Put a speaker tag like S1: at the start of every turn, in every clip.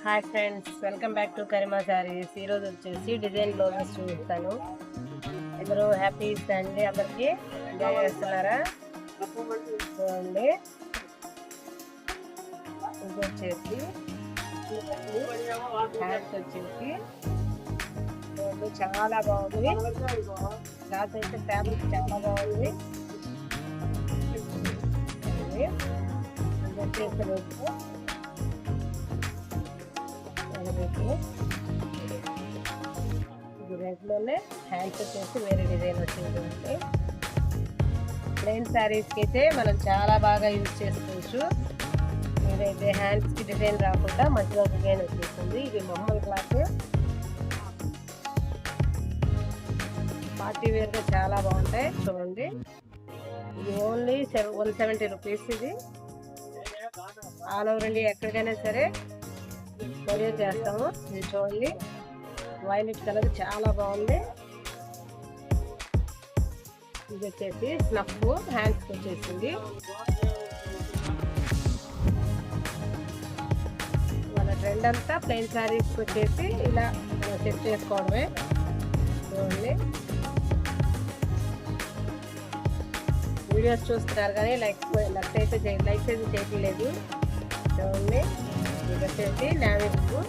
S1: Hi friends, welcome back to Karima saris. ఈరోజు వచ్చేసి design blouses చూపిస్తాను. అందరూ హ్యాపీ సండే, అందరికి ఎంజాయ్ చేస్తున్నారా? చూడండి, ఇది వచ్చేసి హ్యాండ్స్ వచ్చేసి చాలా బాగుంది. క్లాత్ అయితే ఫ్యాబ్రిక్ చాలా బాగుంది. రెడ్ లోనే హ్యాండ్స్ వచ్చేసి వేరే డిజైన్ వచ్చింది. ప్లెయిన్ శారీస్ కి అయితే మనం చాలా బాగా యూజ్ చేసుకోవచ్చు. ఇదైతే హ్యాండ్స్ కి డిజైన్ రాకుండా మధ్యలో డిజైన్ వచ్చేస్తుంది. ఇది మామూలు క్లాత్, పార్టీ వేర్ గా చాలా బాగుంటాయి. చూడండి, ఇది ఓన్లీ 170 రూపీస్. ఇది ఆల్ ఓవర్ ఇండియా ఎక్కడికైనా సరే కొరియర్ చేస్తాము. ఇది చూడండి, వైలెట్ కలర్ చాలా బాగుంది. ఇది వచ్చేసి స్నఫ్ హ్యాండ్స్ వచ్చేసింది. మన ట్రెండ్ అంతా ప్లెయిన్ శారీస్ వచ్చేసి ఇలా సెట్ చేసుకోవడమే. చూడండి, వీడియోస్ చూస్తున్నారు కానీ లైక్ అయితే చేయట్లేదు. చూడండి, ఇది వచ్చేసి నావీ బ్లూ.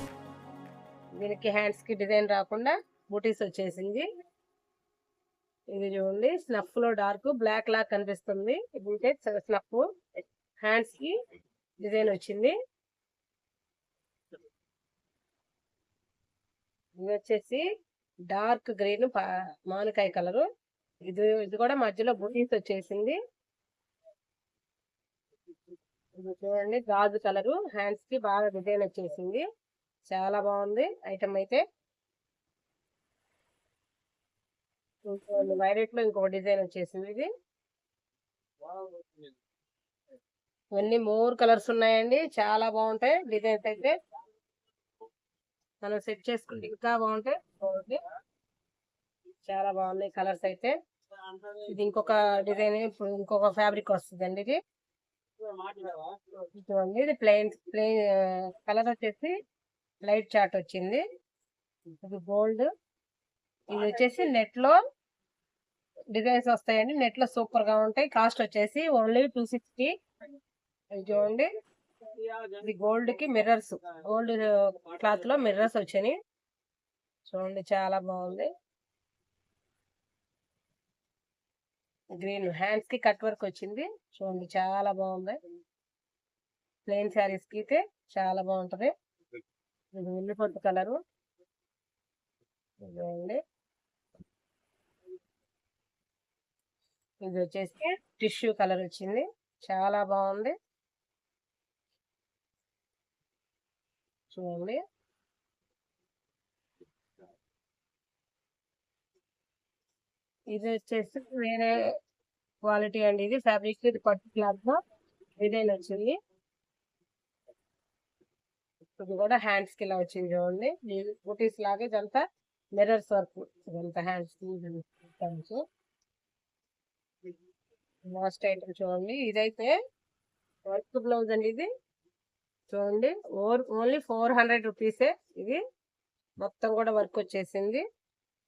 S1: దీనికి హ్యాండ్స్ కి డిజైన్ రాకుండా బూటీస్ వచ్చేసింది. ఇది చూడండి, స్నఫ్ లో డార్క్ బ్లాక్ లాగా కనిపిస్తుంది. ఇది స్నఫ్ హ్యాండ్స్ కి డిజైన్ వచ్చింది. ఇది వచ్చేసి డార్క్ గ్రీన్ మామిడికాయ కలరు. ఇది కూడా మధ్యలో బూటీస్ వచ్చేసింది. ఇది చూడండి, గాజు కలరు హ్యాండ్స్ కి బాగా డిజైన్ వచ్చేసింది. చాలా బాగుంది ఐటమ్ అయితే. వైలెట్ లో ఇంకొక డిజైన్ వచ్చేసింది. ఇది ఇవన్నీ మోర్ కలర్స్ ఉన్నాయండి, చాలా బాగుంటాయి డిజైన్స్ అయితే. మనం సెట్ చేసుకుంటే ఇంకా బాగుంటాయి. చాలా బాగున్నాయి కలర్స్ అయితే. ఇది ఇంకొక డిజైన్, ఇప్పుడు ఇంకొక ఫ్యాబ్రిక్ వస్తుందండి. ఇది చూడండి, ఇది ప్లెయిన్ కలర్ వచ్చేసి లైట్ చాట్ వచ్చింది. ఇది గోల్డ్. ఇది వచ్చేసి నెట్ లో డిజైన్స్ వస్తాయండి. నెట్ లో సూపర్ గా ఉంటాయి. కాస్ట్ వచ్చేసి ఓన్లీ 260. ఇది చూడండి, ఇది గోల్డ్ కి మిర్రర్స్, గోల్డ్ క్లాత్ లో మిర్రర్స్ వచ్చాయి. చూడండి, చాలా బాగుంది. గ్రీన్ హ్యాండ్స్ కి కట్ వర్క్ వచ్చింది. చూడండి, చాలా బాగుంది. ప్లెయిన్ శారీస్ కి అయితే చాలా బాగుంటది. ఇది ఉల్లిపొట్టు కలరు. ఇదండి, ఇది వచ్చేసి టిష్యూ కలర్ వచ్చింది. చాలా బాగుంది. చూడండి, ఇది వచ్చేసి వేరే క్వాలిటీ అండి. ఇది ఫ్యాబ్రిక్, ఇది పట్టు క్లాత్ లో డిజైన్ వచ్చింది. ఇది కూడా హ్యాండ్స్ కి ఇలా వచ్చింది. చూడండి, బూటీస్ లాగా ఇదంతా మిర్రర్స్ వర్క్. ఇదంతా హ్యాండ్స్ లాస్ట్ ఐటమ్ చూడండి. ఇదైతే వర్క్ బ్లౌజ్ అండి. ఇది చూడండి, ఓన్లీ 400 రూపీసే. ఇది మొత్తం కూడా వర్క్ వచ్చేసింది.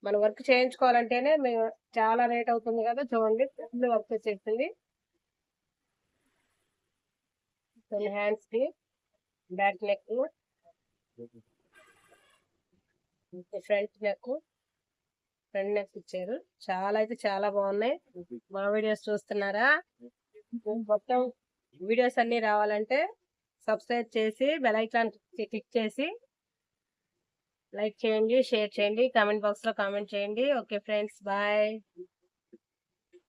S1: మనం వర్క్ చేయించుకోవాలంటేనే మేము చాలా రేట్ అవుతుంది కదా. చూడండి, వర్క్ వచ్చేసింది. హ్యాండ్స్ కి బ్యాక్ నెక్, ఫ్రంట్ నెక్ ఇచ్చారు. చాలా అయితే చాలా బాగున్నాయి. మా వీడియోస్ చూస్తున్నారా? మొత్తం వీడియోస్ అన్ని రావాలంటే సబ్స్క్రైబ్ చేసి బెల్ ఐకాన్ క్లిక్ చేసి లైక్ చేయండి, షేర్ చేయండి, కామెంట్ బాక్స్ లో కామెంట్ చేయండి. Okay friends, bye.